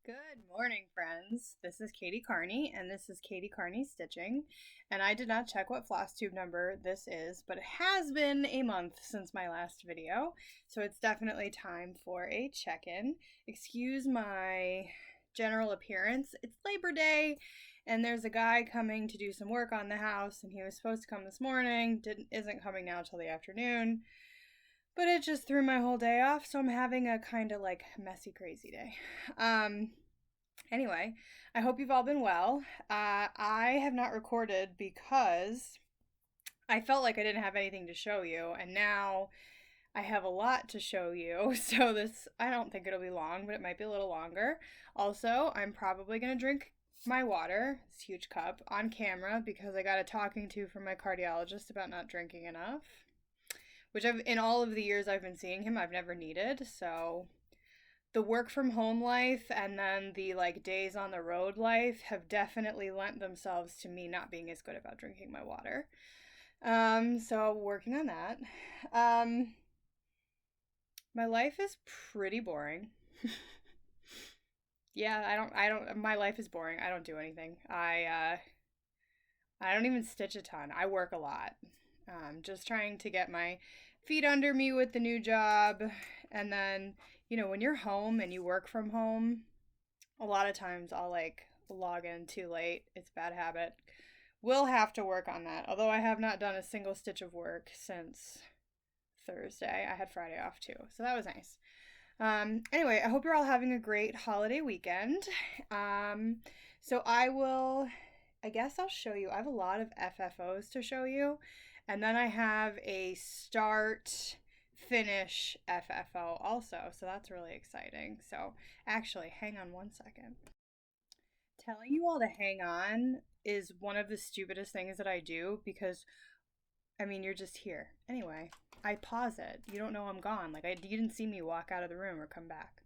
Good morning, friends. This is Katie Carney, and this is Katie Carney Stitching. And I did not check what Flosstube number this is, but it has been a month since my last video, so it's definitely time for a check-in. Excuse my general appearance. It's Labor Day, and there's a guy coming to do some work on the house, and he was supposed to come this morning, isn't coming now till the afternoon. But it just threw my whole day off, so I'm having a kind of like messy, crazy day. Anyway, I hope you've all been well. I have not recorded because I felt like I didn't have anything to show you, and now I have a lot to show you. So I don't think it'll be long, but it might be a little longer. Also, I'm probably going to drink my water, this huge cup, on camera because I got a talking to from my cardiologist about not drinking enough. Which in all of the years I've been seeing him, I've never needed. So the work from home life and then the days on the road life have definitely lent themselves to me not being as good about drinking my water. So working on that. My life is pretty boring. Yeah, my life is boring. I don't do anything. I don't even stitch a ton. I work a lot. Just trying to get my feet under me with the new job. And then, when you're home and you work from home, a lot of times I'll log in too late. It's a bad habit. We'll have to work on that. Although I have not done a single stitch of work since Thursday. I had Friday off too. So that was nice. Anyway, I hope you're all having a great holiday weekend. So I guess I'll show you. I have a lot of FFOs to show you. And then I have a start finish FFO also. So that's really exciting. So actually, hang on one second. Telling you all to hang on is one of the stupidest things that I do because, you're just here. Anyway, I pause it. You don't know I'm gone. You didn't see me walk out of the room or come back.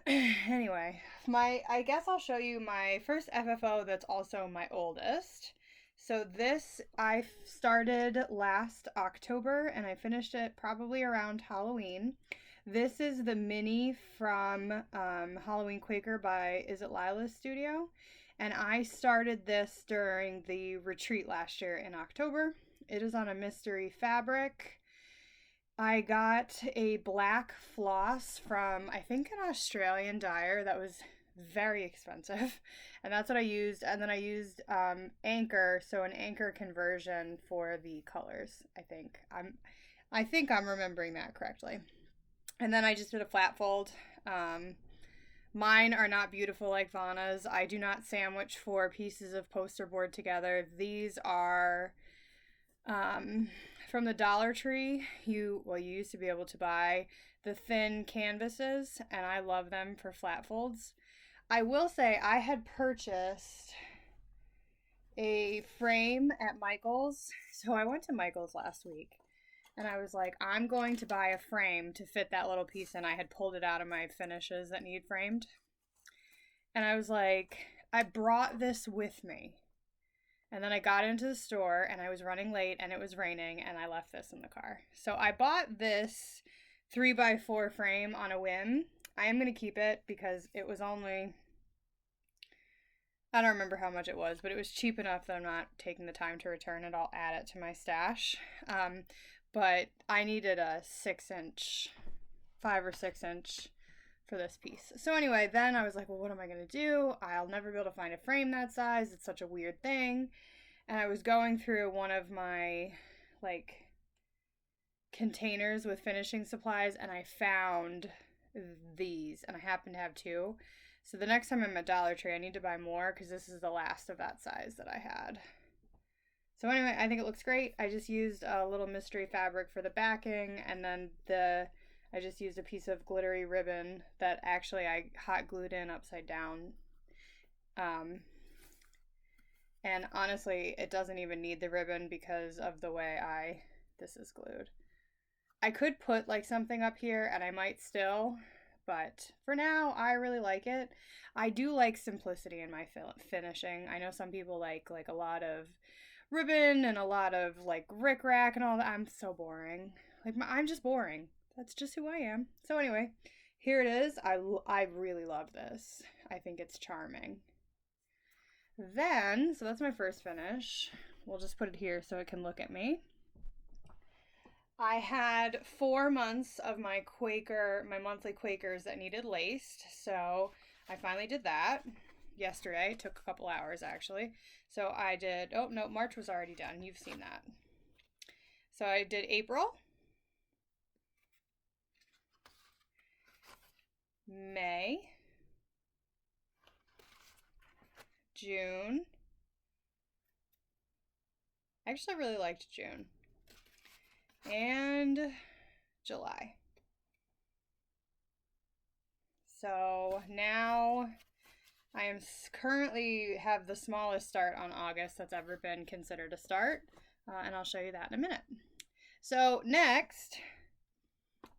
Anyway, I guess I'll show you my first FFO that's also my oldest. So this I started last October and I finished it probably around Halloween. This is the mini from Halloween Quaker by Is It Lila's Studio. And I started this during the retreat last year in October. It is on a mystery fabric. I got a black floss from, I think, an Australian dyer that was very expensive. And that's what I used. And then I used Anchor, so an Anchor conversion for the colors, I think. I think I'm remembering that correctly. And then I just did a flat fold. Mine are not beautiful like Vanna's. I do not sandwich 4 pieces of poster board together. These are from the Dollar Tree. You used to be able to buy the thin canvases, and I love them for flat folds. I will say I had purchased a frame at Michael's. So I went to Michael's last week, and I was like, I'm going to buy a frame to fit that little piece in. I had pulled it out of my finishes that need framed. And I was like, I brought this with me. And then I got into the store and I was running late and it was raining and I left this in the car. So I bought this 3x4 frame on a whim. I am going to keep it because it was only, I don't remember how much it was, but it was cheap enough that I'm not taking the time to return it. I'll add it to my stash. But I needed a 6-inch, 5 or 6-inch for this piece. So anyway, then I was like, well, what am I going to do? I'll never be able to find a frame that size. It's such a weird thing. And I was going through one of my containers with finishing supplies and I found these, and I happen to have 2. So the next time I'm at Dollar Tree, I need to buy more because this is the last of that size that I had. So anyway, I think it looks great. I just used a little mystery fabric for the backing, and then I just used a piece of glittery ribbon that actually I hot glued in upside down. And honestly, it doesn't even need the ribbon because of the way this is glued. I could put something up here and I might still, but for now, I really like it. I do like simplicity in my finishing. I know some people like a lot of ribbon and a lot of rickrack and all that. I'm so boring. I'm just boring. That's just who I am. So anyway, Here it is. I really love this. I think it's charming. Then, so that's my first finish. We'll just put it here so it can look at me. I had 4 months of my monthly Quakers that needed laced. So I finally did that yesterday. It took a couple hours actually. So I did, oh no, March was already done. You've seen that. So I did April, May, June. Actually, I really liked June. And July. So now I am currently have the smallest start on August that's ever been considered a start. And I'll show you that in a minute. So next,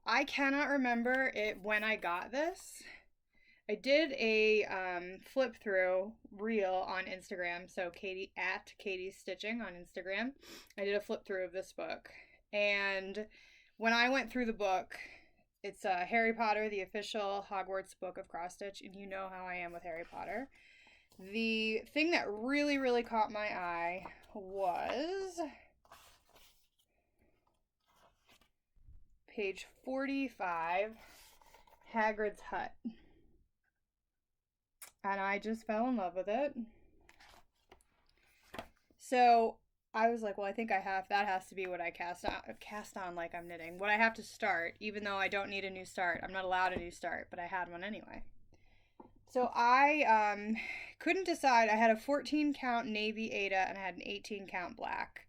I cannot remember it when I got this. I did a flip through reel on Instagram. So Katie at Katie's Stitching on Instagram. I did a flip through of this book. And when I went through the book, it's Harry Potter, the official Hogwarts book of cross stitch. And you know how I am with Harry Potter. The thing that really, really caught my eye was page 45, Hagrid's Hut. And I just fell in love with it. So I was like, well, I think that has to be what I cast on like I'm knitting. What I have to start, even though I don't need a new start. I'm not allowed a new start, but I had one anyway. So I couldn't decide. I had a 14 count navy Aida and I had an 18 count black.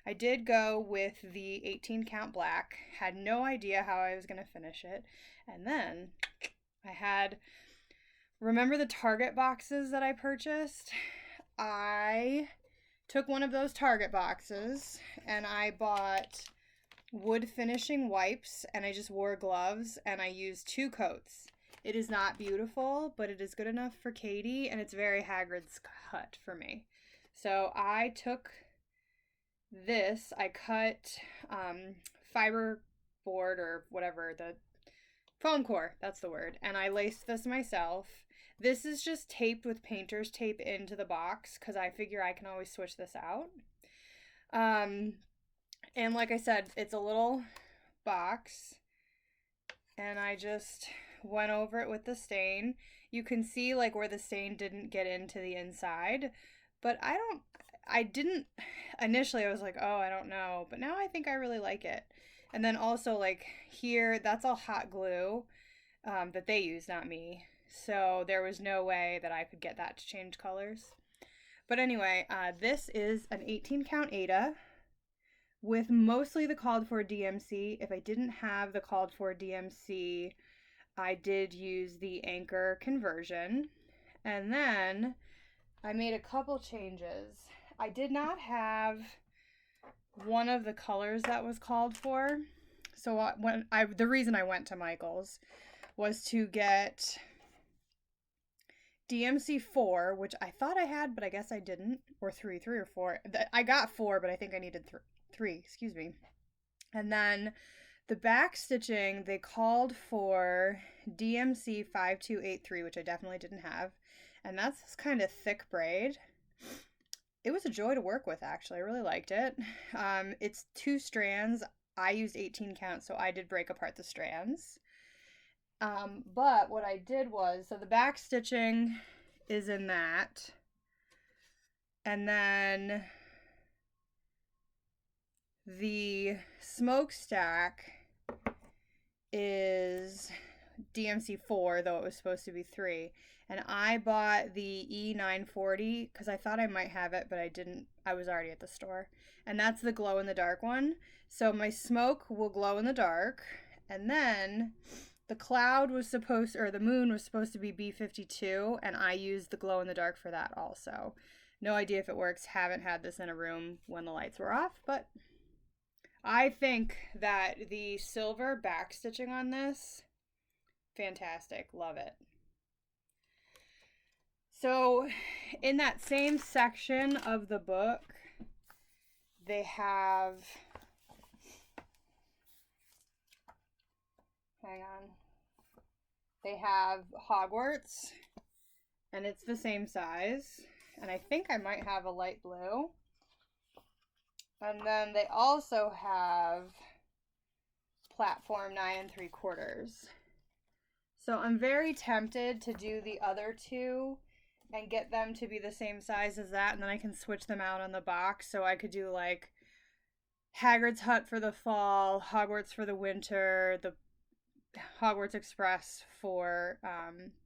I did go with the 18 count black. Had no idea how I was going to finish it. And then I had, remember the Target boxes that I purchased? I took one of those Target boxes and I bought wood finishing wipes and I just wore gloves and I used 2 coats. It is not beautiful, but it is good enough for Katie and it's very Hagrid's Hut for me. So I took this, I cut fiber board or whatever, the foam core, that's the word, and I laced this myself. This is just taped with painter's tape into the box because I figure I can always switch this out. And like I said, it's a little box and I just went over it with the stain. You can see like where the stain didn't get into the inside, but initially I was like, oh, I don't know, but now I think I really like it. And then also like here, that's all hot glue that they use, not me. So there was no way that I could get that to change colors. But anyway, this is an 18 count Aida with mostly the called for DMC. If I didn't have the called for DMC, I did use the anchor conversion. And then I made a couple changes. I did not have one of the colors that was called for. So the reason I went to Michael's was to get DMC 4, which I thought I had, but I guess I didn't, or 3 or 4. I got 4, but I think I needed 3, excuse me. And then the back stitching, they called for DMC 5283, which I definitely didn't have. And that's this kind of thick braid. It was a joy to work with, actually. I really liked it. It's 2 strands. I used 18 count, so I did break apart the strands. But what I did was, so the back stitching is in that. And then the smokestack is DMC 4, though it was supposed to be 3. And I bought the E940 because I thought I might have it, but I didn't. I was already at the store. And that's the glow in the dark one. So my smoke will glow in the dark. And then the cloud was supposed, or the moon was supposed to be B52, and I used the glow in the dark for that also. No idea if it works. Haven't had this in a room when the lights were off, but I think that the silver back stitching on this, fantastic. Love it. So in that same section of the book, they have, hang on, They have Hogwarts, and it's the same size. And I think I might have a light blue. And then they also have platform 9 3/4. So I'm very tempted to do the other two and get them to be the same size as that, and then I can switch them out on the box. So I could do like Hagrid's Hut for the fall, Hogwarts for the winter, the Hogwarts Express for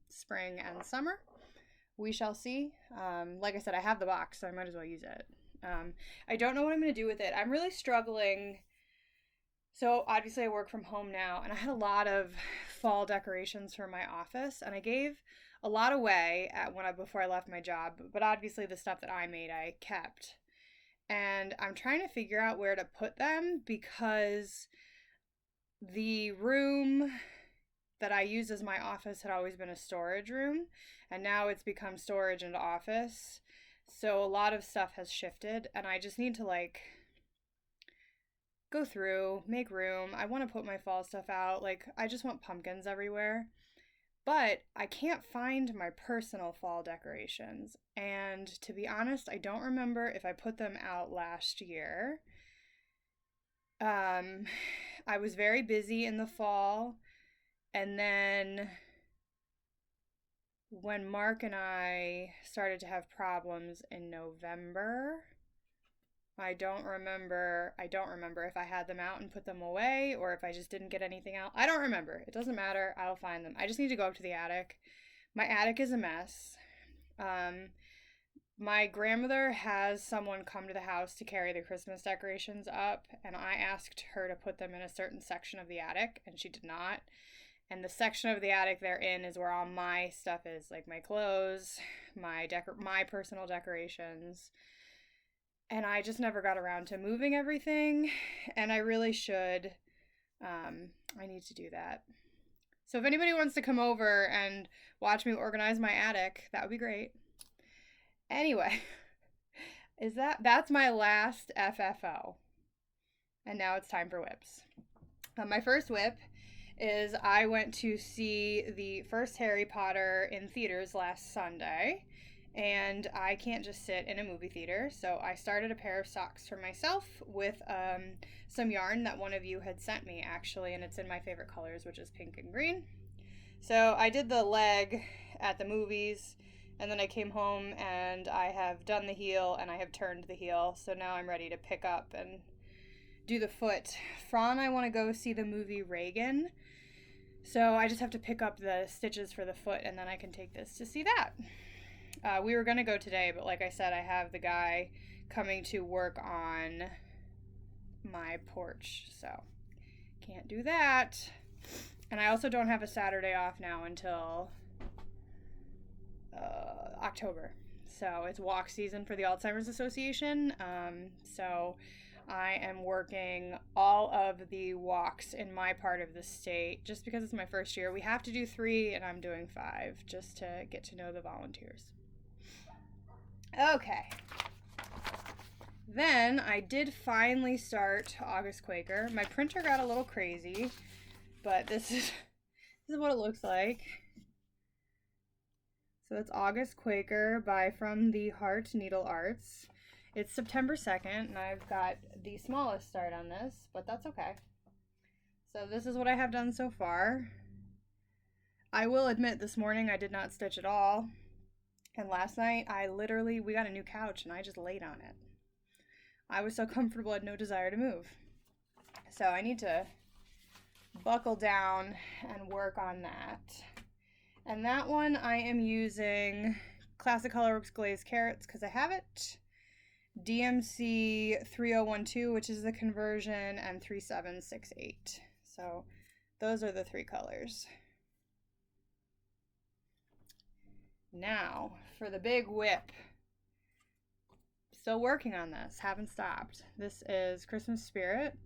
spring and summer. We shall see. Like I said, I have the box, so I might as well use it. I don't know what I'm going to do with it. I'm really struggling. So obviously I work from home now, and I had a lot of fall decorations for my office, and I gave a lot away before I left my job, but obviously the stuff that I made I kept. And I'm trying to figure out where to put them because the room that I use as my office had always been a storage room, and now it's become storage and office. So a lot of stuff has shifted, and I just need to like go through, make room. I want to put my fall stuff out. Like, I just want pumpkins everywhere. But I can't find my personal fall decorations. And to be honest, I don't remember if I put them out last year. I was very busy in the fall. And then when Mark and I started to have problems in November, I don't remember if I had them out and put them away or if I just didn't get anything out. I don't remember. It doesn't matter. I'll find them. I just need to go up to the attic. My attic is a mess. My grandmother has someone come to the house to carry the Christmas decorations up, and I asked her to put them in a certain section of the attic, and she did not. And the section of the attic they're in is where all my stuff is, like my clothes, my personal decorations. And I just never got around to moving everything, and I really should. I need to do that. So if anybody wants to come over and watch me organize my attic, that would be great. Anyway, that's my last FFO. And now it's time for whips. My first whip is I went to see the first Harry Potter in theaters last Sunday. And I can't just sit in a movie theater, so I started a pair of socks for myself with some yarn that one of you had sent me, actually, and it's in my favorite colors, which is pink and green. So I did the leg at the movies, and then I came home and I have done the heel and I have turned the heel, so now I'm ready to pick up and do the foot. Fra and I want to go see the movie Reagan, so I just have to pick up the stitches for the foot, and then I can take this to see that. We were going to go today, but like I said, I have the guy coming to work on my porch, so can't do that. And I also don't have a Saturday off now until October. So it's walk season for the Alzheimer's Association. So I am working all of the walks in my part of the state just because it's my first year. We have to do 3, and I'm doing 5 just to get to know the volunteers. Okay. Then I did finally start August Quaker. My printer got a little crazy, but this is what it looks like. So it's August Quaker by From the Heart Needle Arts. It's September 2nd, and I've got the smallest start on this, but that's okay. So this is what I have done so far. I will admit this morning I did not stitch at all. And last night, we got a new couch and I just laid on it. I was so comfortable I had no desire to move. So I need to buckle down and work on that. And that one I am using Classic Colorworks Glazed Carrots because I have it. DMC 3012, which is the conversion, and 3768. So those are the 3 colors. Now, for the big whip. Still working on this, haven't stopped. This is Christmas Spirit.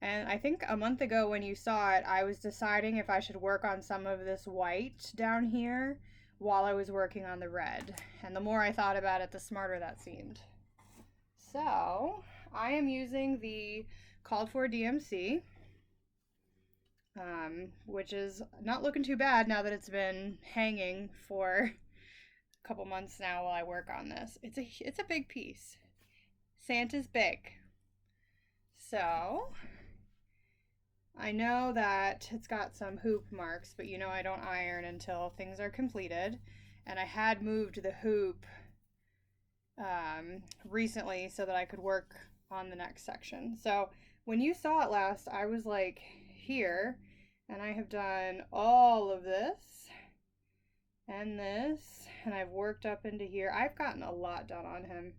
And I think a month ago when you saw it, I was deciding if I should work on some of this white down here while I was working on the red. And the more I thought about it, the smarter that seemed. So, I am using the called for DMC. which is not looking too bad now that it's been hanging for a couple months now while I work on this. It's a big piece. Santa's big. So I know that it's got some hoop marks, but you know I don't iron until things are completed. And I had moved the hoop recently so that I could work on the next section. So when you saw it last, I was like here, and I have done all of this and this, and I've worked up into here. I've gotten a lot done on him.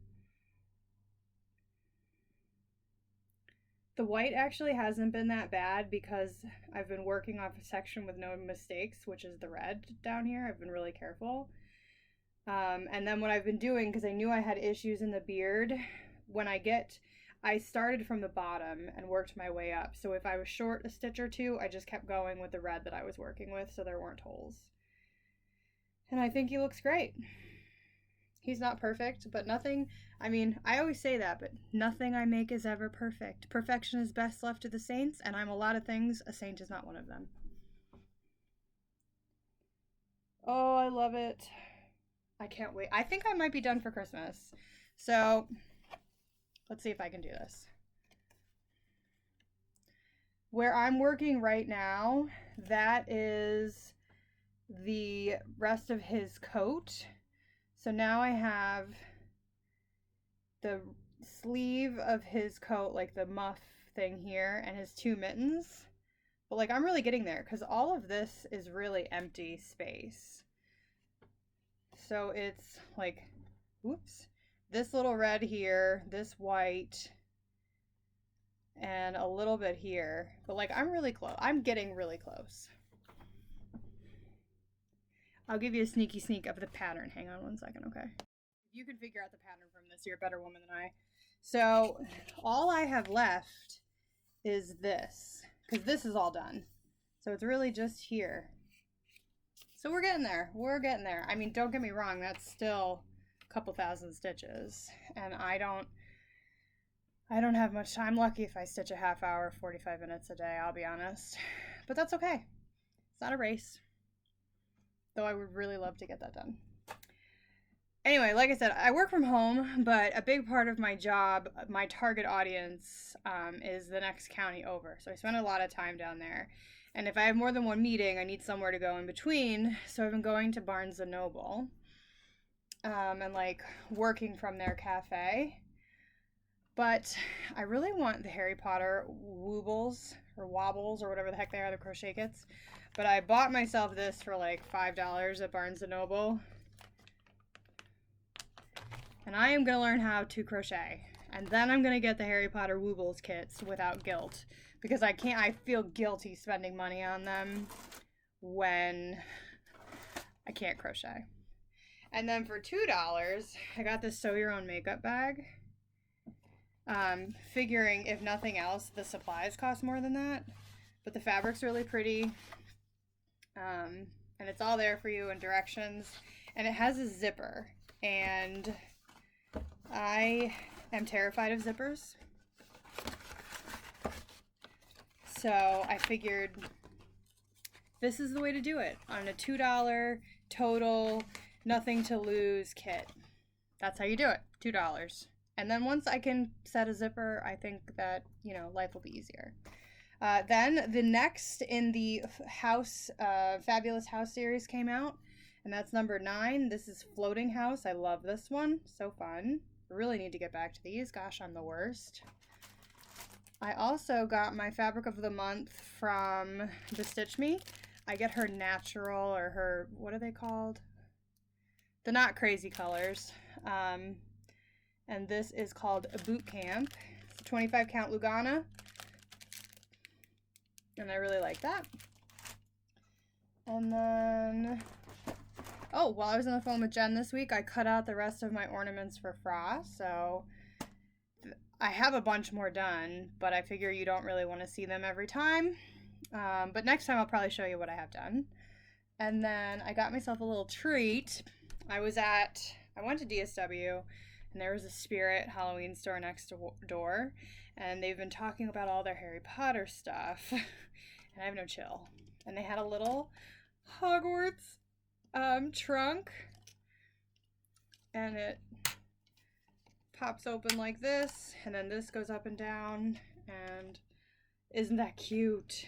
The white actually hasn't been that bad because I've been working off a section with no mistakes, which is the red down here. I've been really careful. And then what I've been doing, because I knew I had issues in the beard, I started from the bottom and worked my way up. So if I was short a stitch or two, I just kept going with the red that I was working with so there weren't holes. And I think he looks great. He's not perfect, but nothing, I mean, I always say that, but nothing I make is ever perfect. Perfection is best left to the saints, and I'm a lot of things. A saint is not one of them. Oh, I love it. I can't wait. I think I might be done for Christmas. So let's see if I can do this. Where I'm working right now, that is the rest of his coat. So now I have the sleeve of his coat, like the muff thing here, and his two mittens. But like I'm really getting there because all of this is really empty space. So it's like, whoops, this little red here, this white, and a little bit here. But like I'm really close. I'm getting really close. I'll give you a sneaky sneak of the pattern. Hang on one second, okay? If you can figure out the pattern from this, you're a better woman than I. So all I have left is this, because this is all done. So it's really just here. So we're getting there. We're getting there. I mean, don't get me wrong. That's still a couple thousand stitches. And I don't have much time. I'm lucky if I stitch a half hour, 45 minutes a day, I'll be honest. But that's okay. It's not a race. Though I would really love to get that done. Anyway, like I said, I work from home, but a big part of my job, my target audience, is the next county over. So I spend a lot of time down there. And if I have more than one meeting, I need somewhere to go in between. So I've been going to Barnes & Noble and like working from their cafe. But I really want the Harry Potter wobbles or whatever the heck they are, the crochet kits. But I bought myself this for like $5 at Barnes & Noble. And I am going to learn how to crochet. And then I'm going to get the Harry Potter wobbles kits without guilt. Because I feel guilty spending money on them when I can't crochet. And then for $2, I got this sew your own makeup bag. Figuring if nothing else, the supplies cost more than that. But the fabric's really pretty. And it's all there for you in directions. And it has a zipper. And I am terrified of zippers. So I figured this is the way to do it on a $2 total, nothing to lose kit. That's how you do it, $2. And then once I can set a zipper, I think that, life will be easier. Then the next in the Fabulous House series came out, and that's number 9. This is Floating House. I love this one. So fun. I really need to get back to these. Gosh, I'm the worst. I also got my fabric of the month from Bestitch Me. I get her natural, or her, what are they called? The not crazy colors. And this is called a Boot Camp. It's a 25 count Lugana. And I really like that. And then, while I was on the phone with Jen this week, I cut out the rest of my ornaments for Frost. So I have a bunch more done, but I figure you don't really want to see them every time. But next time I'll probably show you what I have done. And then I got myself a little treat. I went to DSW, and there was a Spirit Halloween store next door, and they've been talking about all their Harry Potter stuff. and I have no chill. And they had a little Hogwarts trunk, and it pops open like this, and then this goes up and down, and isn't that cute?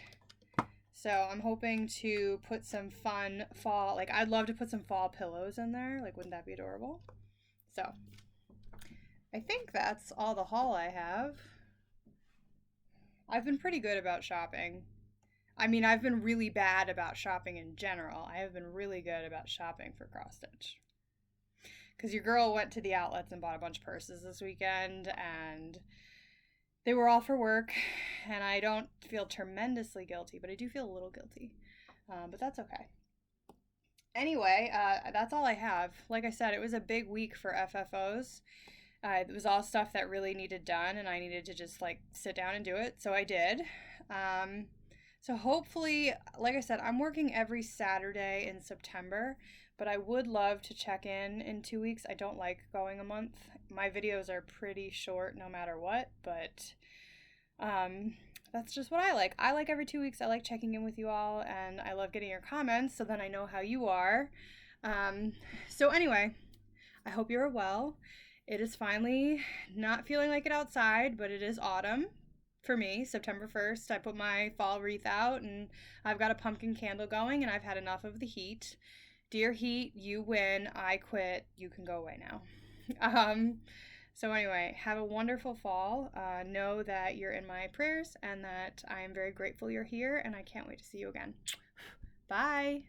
So I'm hoping to put some fun fall, like I'd love to put some fall pillows in there. Like, wouldn't that be adorable? So I think that's all the haul I have. I've been pretty good about shopping. I mean, I've been really bad about shopping in general. I have been really good about shopping for cross stitch. Because your girl went to the outlets and bought a bunch of purses this weekend, and they were all for work, and I don't feel tremendously guilty, but I do feel a little guilty. But that's okay. Anyway, that's all I have. Like I said, it was a big week for FFOs. It was all stuff that really needed done, and I needed to just like sit down and do it. So I did. So hopefully, like I said, I'm working every Saturday in September, but I would love to check in 2 weeks. I don't like going a month. My videos are pretty short no matter what, but that's just what I like. I like every 2 weeks. I like checking in with you all, and I love getting your comments so then I know how you are. So anyway, I hope you're well. It is finally not feeling like it outside, but it is autumn. For me, September 1st, I put my fall wreath out, and I've got a pumpkin candle going, and I've had enough of the heat. Dear heat, you win. I quit. You can go away now. So anyway, have a wonderful fall. Know that you're in my prayers and that I am very grateful you're here, and I can't wait to see you again. Bye.